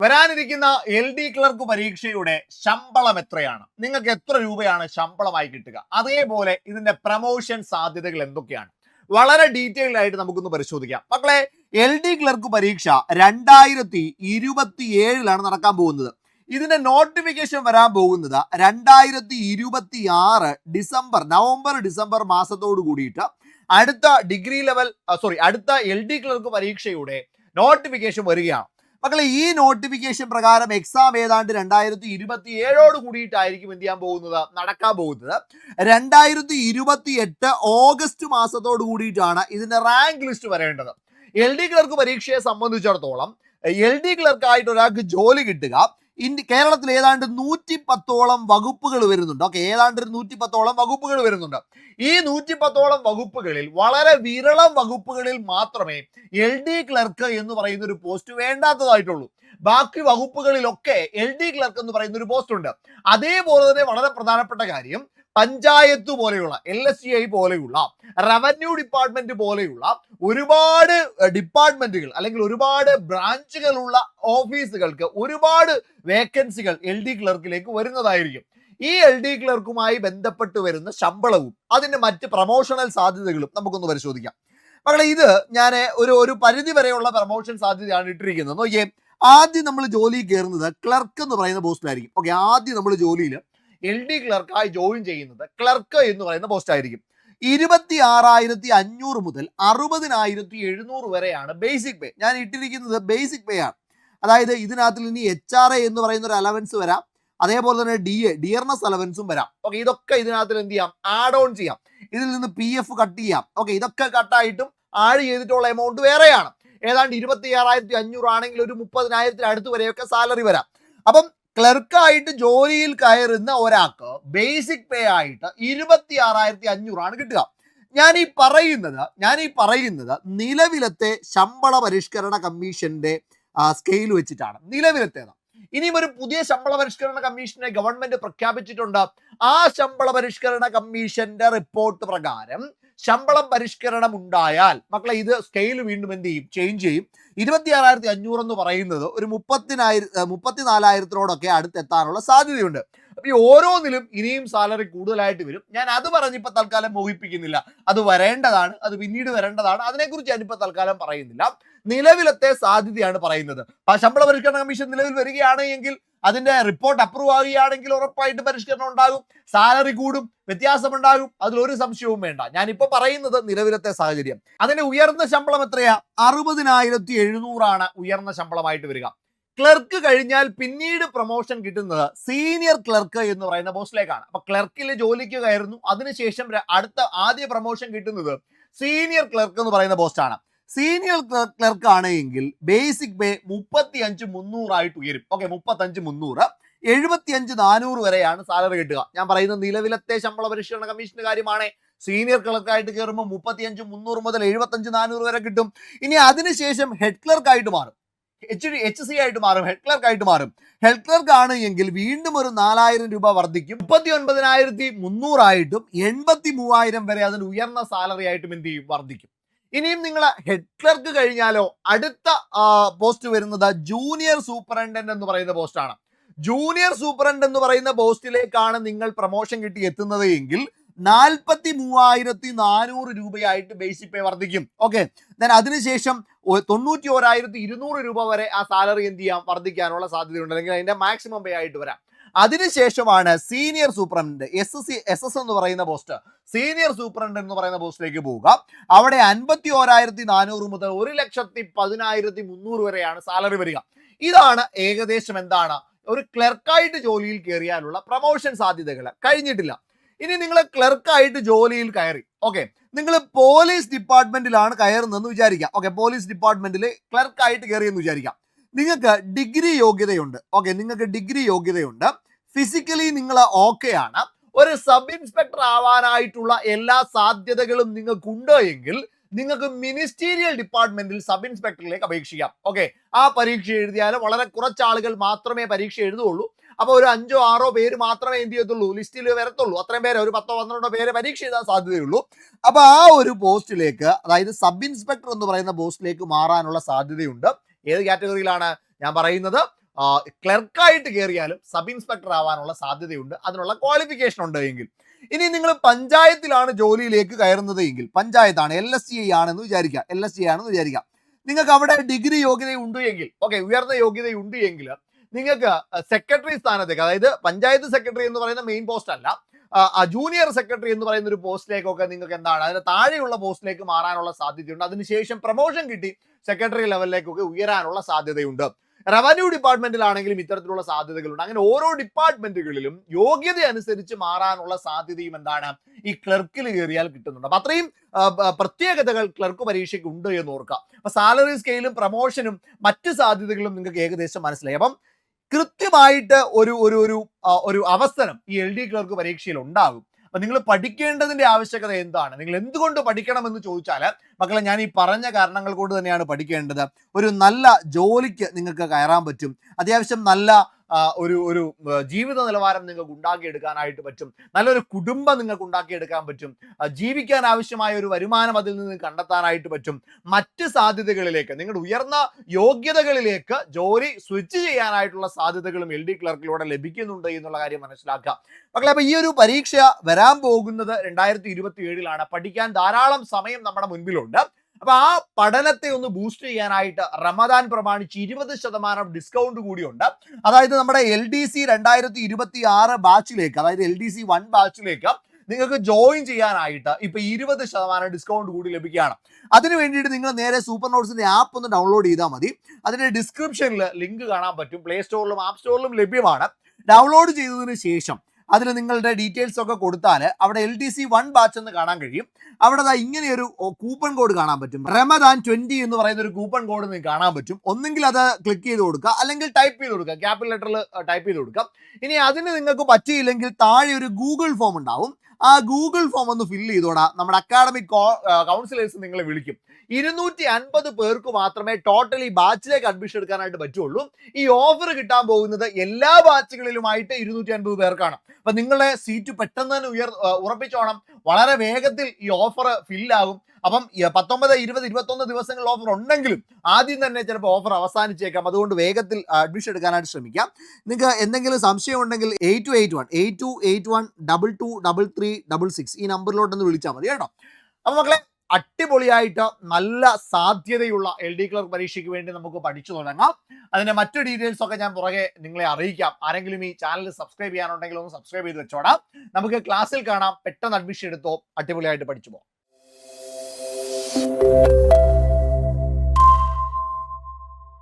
വരാനിരിക്കുന്ന LD clerk പരീക്ഷയുടെ ശമ്പളം എത്രയാണ്? നിങ്ങൾക്ക് എത്ര രൂപയാണ് ശമ്പളമായി കിട്ടുക? അതേപോലെ ഇതിന്റെ പ്രമോഷൻ സാധ്യതകൾ എന്തൊക്കെയാണ്? വളരെ ഡീറ്റെയിൽഡ് ആയിട്ട് നമുക്കൊന്ന് പരിശോധിക്കാം. മക്കളെ, LD ക്ലർക്ക് പരീക്ഷ 2027 നടക്കാൻ പോകുന്നത്. ഇതിന്റെ നോട്ടിഫിക്കേഷൻ വരാൻ പോകുന്നത് 2026 നവംബർ ഡിസംബർ മാസത്തോട് കൂടിയിട്ട് അടുത്ത അടുത്ത LD ക്ലർക്ക് പരീക്ഷയുടെ നോട്ടിഫിക്കേഷൻ വരികയാണ്. മക്കളെ, ഈ നോട്ടിഫിക്കേഷൻ പ്രകാരം എക്സാം ഏതാണ്ട് 2027 കൂടിയിട്ടായിരിക്കും എന്ത് ചെയ്യാൻ പോകുന്നത്, നടക്കാൻ പോകുന്നത്. 2028 ഓഗസ്റ്റ് മാസത്തോട് കൂടിയിട്ടാണ് ഇതിന്റെ റാങ്ക് ലിസ്റ്റ് വരേണ്ടത്. LD ക്ലർക്ക് പരീക്ഷയെ സംബന്ധിച്ചിടത്തോളം LD ക്ലർക്കായിട്ട് ഒരാൾക്ക് ജോലി കിട്ടുക കേരളത്തിൽ ഏതാണ്ട് 110ഓളം വകുപ്പുകൾ വരുന്നുണ്ട്. ഓക്കെ, ഏതാണ്ട് 110ഓളം വകുപ്പുകൾ വരുന്നുണ്ട്. ഈ 110ഓളം വകുപ്പുകളിൽ വളരെ വിരളം വകുപ്പുകളിൽ മാത്രമേ LD ക്ലർക്ക് എന്ന് പറയുന്ന ഒരു പോസ്റ്റ് വേണ്ടാത്തതായിട്ടുള്ളൂ. ബാക്കി വകുപ്പുകളിലൊക്കെ LD ക്ലർക്ക് എന്ന് പറയുന്ന ഒരു പോസ്റ്റ് ഉണ്ട്. അതേപോലെ തന്നെ വളരെ പ്രധാനപ്പെട്ട കാര്യം, പഞ്ചായത്ത് പോലെയുള്ള LSTI പോലെയുള്ള റവന്യൂ ഡിപ്പാർട്ട്മെന്റ് പോലെയുള്ള ഒരുപാട് ഡിപ്പാർട്ട്മെന്റുകൾ അല്ലെങ്കിൽ ഒരുപാട് ബ്രാഞ്ചുകളുള്ള ഓഫീസുകൾക്ക് ഒരുപാട് വേക്കൻസികൾ LD ക്ലർക്കിലേക്ക് വരുന്നതായിരിക്കും. ഈ LD ക്ലർക്കുമായി ബന്ധപ്പെട്ട് വരുന്ന ശമ്പളവും അതിന്റെ മറ്റ് പ്രൊമോഷണൽ സാധ്യതകളും നമുക്കൊന്ന് പരിശോധിക്കാം. മക്കളെ, ഇത് ഞാൻ ഒരു പരിധി വരെയുള്ള പ്രൊമോഷൻ സാധ്യതയാണ് ഇട്ടിരിക്കുന്നത്. നോക്കിയേ, ആദ്യം നമ്മൾ ജോലി കയറുന്നത് ക്ലർക്ക് എന്ന് പറയുന്ന പോസ്റ്റിലായിരിക്കും. ഓക്കെ, ആദ്യം നമ്മൾ ജോലിയിൽ LD ക്ലർക്കായി ജോയിൻ ചെയ്യുന്നത് ക്ലർക്ക് എന്ന് പറയുന്ന പോസ്റ്റ് ആയിരിക്കും. 26,500 മുതൽ 60,700 വരെയാണ് ബേസിക് പേ. ഞാൻ ഇട്ടിരിക്കുന്നത് ബേസിക് പേ ആണ്. അതായത് ഇതിനകത്തിൽ ഇനി HRA എന്ന് പറയുന്ന ഒരു അലവൻസ് വരാം, അതേപോലെ തന്നെ ഡിയർനെസ് അലവൻസും വരാം. ഓക്കെ, ഇതൊക്കെ ഇതിനകത്തിൽ എന്ത് ചെയ്യാം, ആഡ് ഓൺ ചെയ്യാം. ഇതിൽ നിന്ന് PF കട്ട് ചെയ്യാം. ഓക്കെ, ഇതൊക്കെ കട്ടായിട്ടും ആഡ് ചെയ്തിട്ടുള്ള എമൗണ്ട് വേറെയാണ്. ഏതാണ്ട് 26,500 ആണെങ്കിൽ ഒരു 30,000 അടുത്ത് വരെയൊക്കെ സാലറി വരാം. അപ്പം ക്ലർക്കായിട്ട് ജോലിയിൽ കയറുന്ന ഒരാൾക്ക് ബേസിക് പേ ആയിട്ട് 26,500 ആണ് കിട്ടുക. ഞാൻ ഈ പറയുന്നത് നിലവിലത്തെ ശമ്പള പരിഷ്കരണ കമ്മീഷന്റെ സ്കെയിൽ വെച്ചിട്ടാണ്, നിലവിലത്തേതാണ്. ഇനിയും ഒരു പുതിയ ശമ്പള പരിഷ്കരണ കമ്മീഷനെ ഗവൺമെന്റ് പ്രഖ്യാപിച്ചിട്ടുണ്ട്. ആ ശമ്പള പരിഷ്കരണ കമ്മീഷന്റെ റിപ്പോർട്ട് പ്രകാരം ശമ്പളം പരിഷ്കരണം ഉണ്ടായാൽ മക്കളെ, ഇത് സ്കെയിൽ വീണ്ടും എന്ത് ചെയ്യും, ചേഞ്ച് ചെയ്യും. 26,500 എന്ന് പറയുന്നത് ഒരു 34,000 അടുത്തെത്താനുള്ള സാധ്യതയുണ്ട്. അപ്പൊ ഈ ഓരോന്നിലും ഇനിയും സാലറി കൂടുതലായിട്ട് വരും. ഞാൻ അത് പറഞ്ഞിപ്പോ തൽക്കാലം മോഹിപ്പിക്കുന്നില്ല. അത് വരേണ്ടതാണ്, അത് പിന്നീട് വരേണ്ടതാണ്. അതിനെക്കുറിച്ച് ഞാനിപ്പോ തൽക്കാലം പറയുന്നില്ല. നിലവിലത്തെ സാധ്യതയാണ് പറയുന്നത്. ശമ്പള പരിഷ്കരണ കമ്മീഷൻ നിലവിൽ വരികയാണ് എങ്കിൽ, അതിന്റെ റിപ്പോർട്ട് അപ്രൂവ് ആവുകയാണെങ്കിൽ ഉറപ്പായിട്ട് പരിഷ്കരണം ഉണ്ടാകും, സാലറി കൂടും, വ്യത്യാസമുണ്ടാകും, അതിലൊരു സംശയവും വേണ്ട. ഞാനിപ്പോ പറയുന്നത് നിലവിലത്തെ സാഹചര്യം. അതിന്റെ ഉയർന്ന ശമ്പളം എത്രയാ? 60,700 ആണ് ഉയർന്ന ശമ്പളമായിട്ട് വരിക. ക്ലർക്ക് കഴിഞ്ഞാൽ പിന്നീട് പ്രൊമോഷൻ കിട്ടുന്നത് സീനിയർ ക്ലർക്ക് എന്ന് പറയുന്ന പോസ്റ്റിലേക്കാണ്. അപ്പൊ ക്ലർക്കിൽ ജോലിക്ക് കയറുന്നു, അതിനുശേഷം ആദ്യ പ്രൊമോഷൻ കിട്ടുന്നത് സീനിയർ ക്ലർക്ക് എന്ന് പറയുന്ന പോസ്റ്റാണ്. സീനിയർ ക്ലർക്ക് ആണെങ്കിൽ ബേസിക് പേ 35,300 ആയിട്ട് ഉയരും. ഓക്കെ, 35,300, 75,400 വരെയാണ് സാലറി കിട്ടുക. ഞാൻ പറയുന്നത് നിലവിലത്തെ ശമ്പള പരിഷ്കരണ കമ്മീഷന്റെ കാര്യമാണ്. സീനിയർ ക്ലർക്കായിട്ട് കയറുമ്പോൾ 35,300 മുതൽ 75,400 വരെ കിട്ടും. ഇനി അതിനുശേഷം ഹെഡ് ക്ലർക്കായിട്ട് മാറും, HC ആയിട്ട് മാറും, ഹെഡ് ക്ലർക്ക് മാറും. ഹെഡ് ക്ലർക്ക് ആണ് എങ്കിൽ വീണ്ടും ഒരു 4,000 രൂപ വർദ്ധിക്കും. 39,300 ആയിട്ടും 83,000 വരെ അതിന് ഉയർന്ന സാലറി ആയിട്ടും എന്ത് ചെയ്യും, വർദ്ധിക്കും. ഇനിയും നിങ്ങൾ ഹെഡ് ക്ലർക്ക് കഴിഞ്ഞാലോ അടുത്ത പോസ്റ്റ് വരുന്നത് ജൂനിയർ സൂപ്രണ്ടന്റ് എന്ന് പറയുന്ന പോസ്റ്റാണ്. ജൂനിയർ സൂപ്രണ്ട് എന്ന് പറയുന്ന പോസ്റ്റിലേക്കാണ് നിങ്ങൾ പ്രൊമോഷൻ കിട്ടി എത്തുന്നത് എങ്കിൽ 43,400 രൂപയായിട്ട് ബേസിക് പേ വർദ്ധിക്കും. ഓക്കെ, അതിനുശേഷം 91,200 രൂപ വരെ ആ സാലറി എന്ത് ചെയ്യാം, വർദ്ധിക്കാനുള്ള സാധ്യതയുണ്ട്, അല്ലെങ്കിൽ അതിന്റെ മാക്സിമം പേ ആയിട്ട് വരാം. അതിനുശേഷമാണ് സീനിയർ സൂപ്രണ്ട് SS എന്ന് പറയുന്ന പോസ്റ്റ്, സീനിയർ സൂപ്രണ്ട് എന്ന് പറയുന്ന പോസ്റ്റിലേക്ക് പോവുക. അവിടെ 51,400 മുതൽ 1,10,300 വരെയാണ് സാലറി വരിക. ഇതാണ് ഏകദേശം എന്താണ് ഒരു ക്ലർക്കായിട്ട് ജോലിയിൽ കയറിയാലുള്ള പ്രൊമോഷൻ സാധ്യതകൾ. കഴിഞ്ഞിട്ടില്ല. ഇനി നിങ്ങൾ ക്ലർക്കായിട്ട് ജോലിയിൽ കയറി, ഓക്കെ, നിങ്ങൾ പോലീസ് ഡിപ്പാർട്ട്മെന്റിലാണ് കയറുന്നതെന്ന് വിചാരിക്കാം. ഓക്കെ, പോലീസ് ഡിപ്പാർട്ട്മെന്റിൽ ക്ലർക്കായിട്ട് കയറിയെന്ന് വിചാരിക്കാം. നിങ്ങൾക്ക് ഡിഗ്രി യോഗ്യതയുണ്ട്. ഓക്കെ, നിങ്ങൾക്ക് ഡിഗ്രി യോഗ്യതയുണ്ട്, ഫിസിക്കലി നിങ്ങൾ ഓക്കെ ആണ്, ഒരു സബ് ഇൻസ്പെക്ടർ ആവാനായിട്ടുള്ള എല്ലാ സാധ്യതകളും നിങ്ങൾക്കുണ്ട് എങ്കിൽ നിങ്ങൾക്ക് മിനിസ്റ്റീരിയൽ ഡിപ്പാർട്ട്മെന്റിൽ സബ് ഇൻസ്പെക്ടറിലേക്ക് അപേക്ഷിക്കാം. ഓക്കെ, ആ പരീക്ഷ എഴുതിയാൽ വളരെ കുറച്ച് ആളുകൾ മാത്രമേ പരീക്ഷ എഴുതുകയുള്ളൂ. അപ്പോൾ ഒരു 5-6 പേര് മാത്രമേ എന്ത് ചെയ്യത്തുള്ളൂ, ലിസ്റ്റിൽ വരത്തുള്ളൂ. അത്രയും പേര്, ഒരു 10-12 പേര് പരീക്ഷ എഴുതാൻ സാധ്യതയുള്ളൂ. അപ്പൊ ആ ഒരു പോസ്റ്റിലേക്ക്, അതായത് സബ് ഇൻസ്പെക്ടർ എന്ന് പറയുന്ന പോസ്റ്റിലേക്ക് മാറാനുള്ള സാധ്യതയുണ്ട്. ഏത് കാറ്റഗറിയിലാണ് ഞാൻ പറയുന്നത്? ക്ലർക്കായിട്ട് കയറിയാലും സബ് ഇൻസ്പെക്ടർ ആവാനുള്ള സാധ്യതയുണ്ട്, അതിനുള്ള ക്വാളിഫിക്കേഷൻ ഉണ്ട് എങ്കിൽ. ഇനി നിങ്ങൾ പഞ്ചായത്തിലാണ് ജോലിയിലേക്ക് കയറുന്നത് എങ്കിൽ, പഞ്ചായത്താണ്, LSTI ആണെന്ന് വിചാരിക്കുക, നിങ്ങൾക്ക് അവിടെ ഡിഗ്രി യോഗ്യതയുണ്ട് എങ്കിൽ, ഓക്കെ, ഉയർന്ന യോഗ്യതയുണ്ട് എങ്കിൽ നിങ്ങൾക്ക് സെക്രട്ടറി സ്ഥാനത്തേക്ക്, അതായത് പഞ്ചായത്ത് സെക്രട്ടറി എന്ന് പറയുന്ന മെയിൻ പോസ്റ്റ് അല്ല, ജൂനിയർ സെക്രട്ടറി എന്ന് പറയുന്ന ഒരു പോസ്റ്റിലേക്കൊക്കെ നിങ്ങൾക്ക് എന്താണ് അതിന് താഴെയുള്ള പോസ്റ്റിലേക്ക് മാറാനുള്ള സാധ്യതയുണ്ട്. അതിനുശേഷം പ്രൊമോഷൻ കിട്ടി സെക്രട്ടറി ലെവലിലേക്കൊക്കെ ഉയരാനുള്ള സാധ്യതയുണ്ട്. റവന്യൂ ഡിപ്പാർട്ട്മെന്റിലാണെങ്കിലും ഇത്തരത്തിലുള്ള സാധ്യതകളുണ്ട്. അങ്ങനെ ഓരോ ഡിപ്പാർട്ട്മെന്റുകളിലും യോഗ്യത അനുസരിച്ച് മാറാനുള്ള സാധ്യതയും എന്താണ് ഈ ക്ലർക്കിൽ കയറിയാൽ കിട്ടുന്നുണ്ട്. അപ്പൊ അത്രയും പ്രത്യേകതകൾ ക്ലർക്ക് പരീക്ഷയ്ക്ക് ഉണ്ട് എന്ന് ഓർക്കാം. അപ്പൊ സാലറി സ്കെയിലും പ്രൊമോഷനും മറ്റ് സാധ്യതകളും നിങ്ങൾക്ക് ഏകദേശം മനസ്സിലായി. അപ്പം കൃത്യമായിട്ട് ഒരു അവസരം ഈ LD ക്ലർക്ക് പരീക്ഷയിൽ ഉണ്ടാകും. അപ്പൊ നിങ്ങൾ പഠിക്കേണ്ടതിന്റെ ആവശ്യകത എന്താണ്, നിങ്ങൾ എന്തുകൊണ്ട് പഠിക്കണം എന്ന് ചോദിച്ചാൽ, മക്കളെ, ഞാൻ ഈ പറഞ്ഞ കാരണങ്ങൾ കൊണ്ട് തന്നെയാണ് പഠിക്കേണ്ടത്. ഒരു നല്ല ജോലിക്ക് നിങ്ങൾക്ക് കയറാൻ പറ്റും, അത്യാവശ്യം നല്ല ഒരു ജീവിത നിലവാരം നിങ്ങൾക്ക് ഉണ്ടാക്കിയെടുക്കാനായിട്ട് പറ്റും, നല്ലൊരു കുടുംബം നിങ്ങൾക്ക് ഉണ്ടാക്കിയെടുക്കാൻ പറ്റും, ജീവിക്കാൻ ആവശ്യമായ ഒരു വരുമാനം അതിൽ നിന്ന് കണ്ടെത്താനായിട്ട് പറ്റും. മറ്റ് സാധ്യതകളിലേക്ക്, നിങ്ങളുടെ ഉയർന്ന യോഗ്യതകളിലേക്ക് ജോലി സ്വിച്ച് ചെയ്യാനായിട്ടുള്ള സാധ്യതകളും LD ക്ലർക്കിലൂടെ ലഭിക്കുന്നുണ്ട് എന്നുള്ള കാര്യം മനസ്സിലാക്കുക. മക്കളെ, അപ്പൊ ഈ ഒരു പരീക്ഷ വരാൻ പോകുന്നത് 2027 പഠിക്കാൻ ധാരാളം സമയം നമ്മുടെ മുൻപിലുണ്ട്. അപ്പൊ ആ പഠനത്തെ ഒന്ന് ബൂസ്റ്റ് ചെയ്യാനായിട്ട് റമദാൻ പ്രമാണിച്ച് 20% ഡിസ്കൗണ്ട് കൂടിയുണ്ട്. അതായത് നമ്മുടെ LDC 2026 ബാച്ചിലേക്ക്, അതായത് LDC 1 ബാച്ചിലേക്ക് നിങ്ങൾക്ക് ജോയിൻ ചെയ്യാനായിട്ട് ഇപ്പൊ 20% ഡിസ്കൗണ്ട് കൂടി ലഭിക്കുകയാണ്. അതിന് വേണ്ടിയിട്ട് നിങ്ങൾ നേരെ സൂപ്പർ നോട്ട്സിന്റെ ആപ്പ് ഒന്ന് ഡൗൺലോഡ് ചെയ്താൽ മതി. അതിന്റെ ഡിസ്ക്രിപ്ഷനിൽ ലിങ്ക് കാണാൻ പറ്റും, പ്ലേ സ്റ്റോറിലും ആപ്പ് സ്റ്റോറിലും ലഭ്യമാണ്. ഡൗൺലോഡ് ചെയ്തതിന് ശേഷം അതിൽ നിങ്ങളുടെ ഡീറ്റെയിൽസ് ഒക്കെ കൊടുത്താൽ അവിടെ LDC 1 ബാച്ച് എന്ന് കാണാൻ കഴിയും. അവിടെ ഇങ്ങനെയൊരു കൂപ്പൺ കോഡ് കാണാൻ പറ്റും, റമദാൻ 20 എന്ന് പറയുന്ന ഒരു കൂപ്പൺ കോഡ് നിങ്ങൾക്ക് കാണാൻ പറ്റും. ഒന്നെങ്കിൽ അത് ക്ലിക്ക് ചെയ്ത് കൊടുക്കുക, അല്ലെങ്കിൽ ടൈപ്പ് ചെയ്ത് കൊടുക്കുക, ക്യാപിറ്റൽ ലെറ്ററിൽ ടൈപ്പ് ചെയ്ത് കൊടുക്കുക. ഇനി അതിന് നിങ്ങൾക്ക് പറ്റിയില്ലെങ്കിൽ താഴെ ഒരു ഗൂഗിൾ ഫോം ഉണ്ടാവും, ആ ഗൂഗിൾ ഫോം ഒന്ന് ഫില്ല് ചെയ്തോടാ. നമ്മുടെ അക്കാഡമിക് കൗൺസിലേഴ്സ് നിങ്ങളെ വിളിക്കും. 250 പേർക്ക് മാത്രമേ ടോട്ടൽ ഈ ബാച്ചിലേക്ക് അഡ്മിഷൻ എടുക്കാനായിട്ട് പറ്റുള്ളൂ. ഈ ഓഫർ കിട്ടാൻ പോകുന്നത് എല്ലാ ബാച്ചുകളിലുമായിട്ട് 250 പേർക്കാണ്. അപ്പൊ നിങ്ങളെ സീറ്റ് പെട്ടെന്ന് തന്നെ ഉറപ്പിച്ചോണം, വളരെ വേഗത്തിൽ ഈ ഓഫർ ഫില്ലാകും. അപ്പം 19, 20, 21 ദിവസങ്ങളിൽ ഓഫർ ഉണ്ടെങ്കിലും ആദ്യം തന്നെ ചിലപ്പോൾ ഓഫർ അവസാനിച്ചേക്കാം. അതുകൊണ്ട് വേഗത്തിൽ അഡ്മിഷൻ എടുക്കാനായിട്ട് ശ്രമിക്കാം. നിങ്ങൾക്ക് എന്തെങ്കിലും സംശയം ഉണ്ടെങ്കിൽ 8281 ഈ നമ്പറിലോട്ടൊന്ന് വിളിച്ചാൽ മതി കേട്ടോ. അപ്പൊ മക്കളെ, അടിപൊളിയായിട്ട് നല്ല സാധ്യതയുള്ള LD ക്ലർക്ക് പരീക്ഷയ്ക്ക് വേണ്ടി നമുക്ക് പഠിച്ചു തുടങ്ങാം. അതിന്റെ മറ്റു ഡീറ്റെയിൽസ് ഒക്കെ ഞാൻ പുറകെ നിങ്ങളെ അറിയിക്കാം. ആരെങ്കിലും ഈ ചാനൽ സബ്സ്ക്രൈബ് ചെയ്യാനുണ്ടെങ്കിൽ ഒന്ന് സബ്സ്ക്രൈബ് ചെയ്ത് വെച്ചോടാം. നമുക്ക് ക്ലാസ്സിൽ കാണാം. പെട്ടെന്ന് അഡ്മിഷൻ എടുത്തോ, അടിപൊളിയായിട്ട് പഠിച്ചു പോകാം.